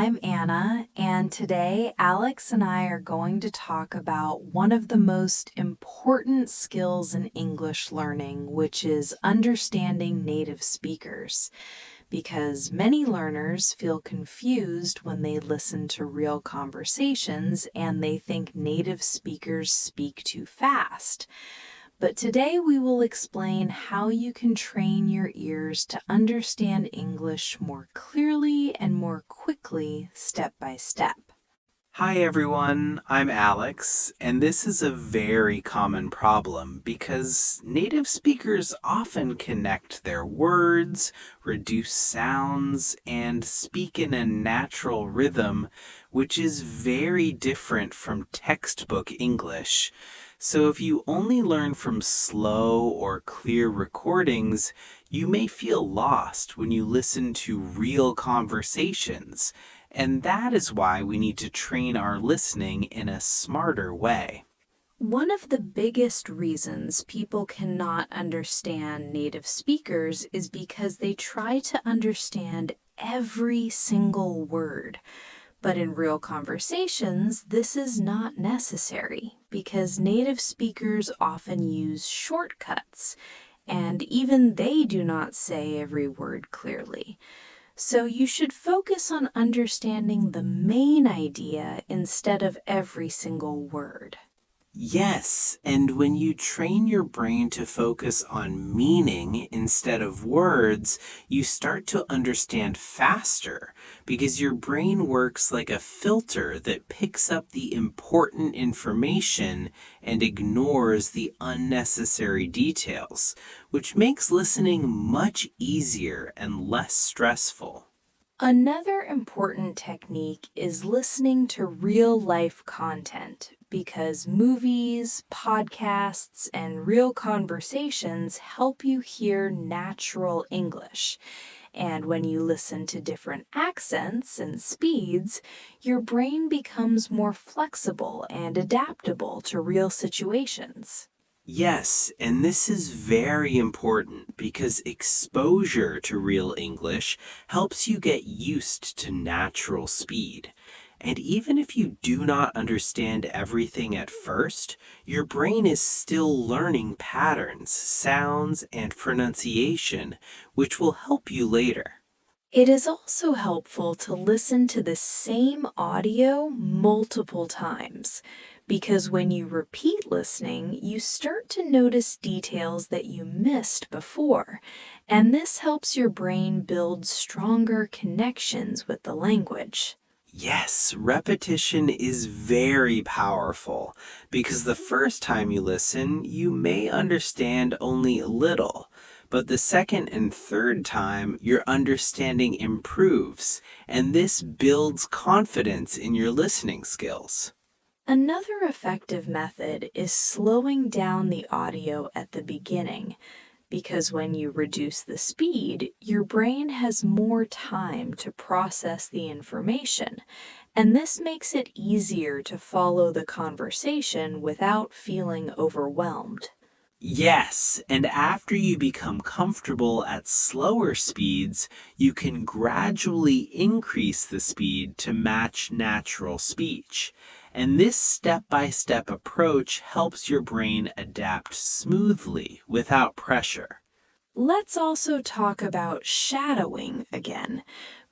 I'm Anna, and today Alex and I are going to talk about one of the most important skills in English learning, which is understanding native speakers. Because many learners feel confused when they listen to real conversations and they think native speakers speak too fast. But today we will explain how you can train your ears to understand English more clearly and more quickly, step by step. Hi everyone, I'm Alex, and this is a very common problem because native speakers often connect their words, reduce sounds, and speak in a natural rhythm, which is very different from textbook English. So if you only learn from slow or clear recordings, you may feel lost when you listen to real conversations. And that is why we need to train our listening in a smarter way. One of the biggest reasons people cannot understand native speakers is because they try to understand every single word. But in real conversations, this is not necessary because native speakers often use shortcuts, and even they do not say every word clearly. So you should focus on understanding the main idea instead of every single word. Yes, and when you train your brain to focus on meaning instead of words, you start to understand faster because your brain works like a filter that picks up the important information and ignores the unnecessary details, which makes listening much easier and less stressful. Another important technique is listening to real-life content because movies, podcasts, and real conversations help you hear natural English. And when you listen to different accents and speeds, your brain becomes more flexible and adaptable to real situations. Yes, and this is very important because exposure to real English helps you get used to natural speed. And even if you do not understand everything at first, your brain is still learning patterns, sounds, and pronunciation, which will help you later. It is also helpful to listen to the same audio multiple times because when you repeat listening, you start to notice details that you missed before, and this helps your brain build stronger connections with the language. Yes, repetition is very powerful because the first time you listen, you may understand only a little, but the second and third time, your understanding improves, and this builds confidence in your listening skills. Another effective method is slowing down the audio at the beginning, because when you reduce the speed, your brain has more time to process the information, and this makes it easier to follow the conversation without feeling overwhelmed. Yes, and after you become comfortable at slower speeds, you can gradually increase the speed to match natural speech. And this step-by-step approach helps your brain adapt smoothly without pressure. Let's also talk about shadowing again,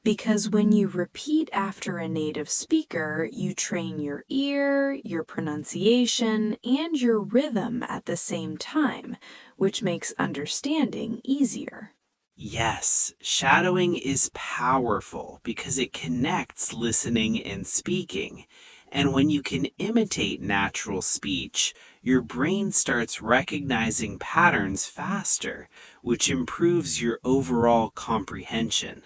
because when you repeat after a native speaker, you train your ear, your pronunciation, and your rhythm at the same time, which makes understanding easier. Yes, shadowing is powerful because it connects listening and speaking. And when you can imitate natural speech, your brain starts recognizing patterns faster, which improves your overall comprehension.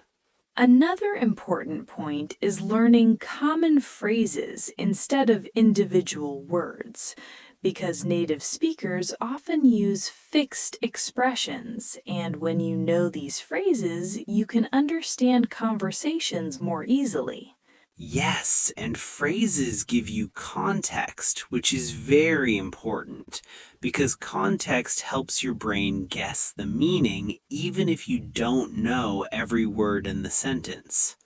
Another important point is learning common phrases instead of individual words, because native speakers often use fixed expressions, and when you know these phrases, you can understand conversations more easily. Yes, and phrases give you context, which is very important because context helps your brain guess the meaning even if you don't know every word in the sentence.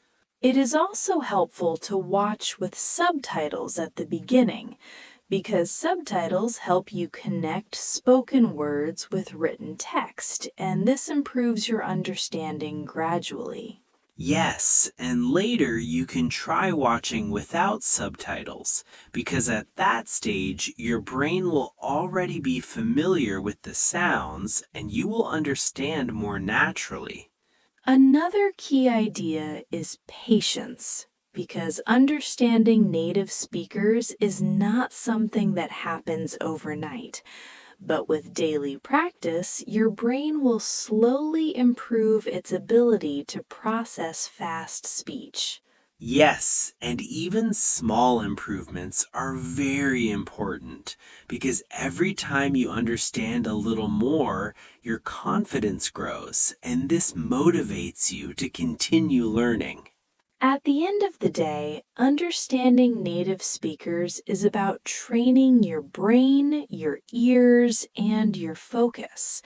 It is also helpful to watch with subtitles at the beginning because subtitles help you connect spoken words with written text, and this improves your understanding gradually. Yes, and later you can try watching without subtitles, because at that stage your brain will already be familiar with the sounds and you will understand more naturally. Another key idea is patience, because understanding native speakers is not something that happens overnight. But with daily practice, your brain will slowly improve its ability to process fast speech. Yes, and even small improvements are very important because every time you understand a little more, your confidence grows, and this motivates you to continue learning. At the end of the day, understanding native speakers is about training your brain, your ears, and your focus.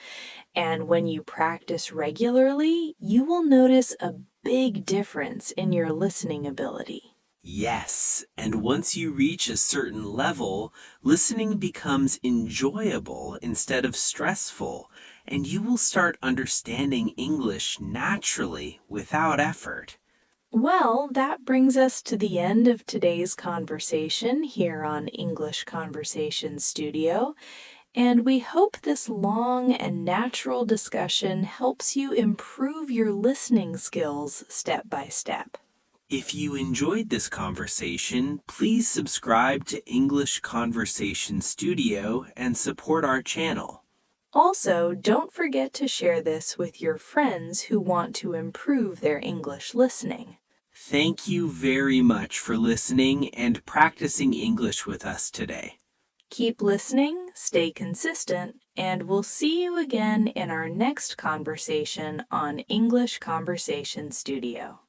And when you practice regularly, you will notice a big difference in your listening ability. Yes, and once you reach a certain level, listening becomes enjoyable instead of stressful, and you will start understanding English naturally without effort. Well, that brings us to the end of today's conversation here on English Conversation Studio, and we hope this long and natural discussion helps you improve your listening skills step by step. If you enjoyed this conversation, please subscribe to English Conversation Studio and support our channel. Also, don't forget to share this with your friends who want to improve their English listening. Thank you very much for listening and practicing English with us today. Keep listening, stay consistent, and we'll see you again in our next conversation on English Conversation Studio.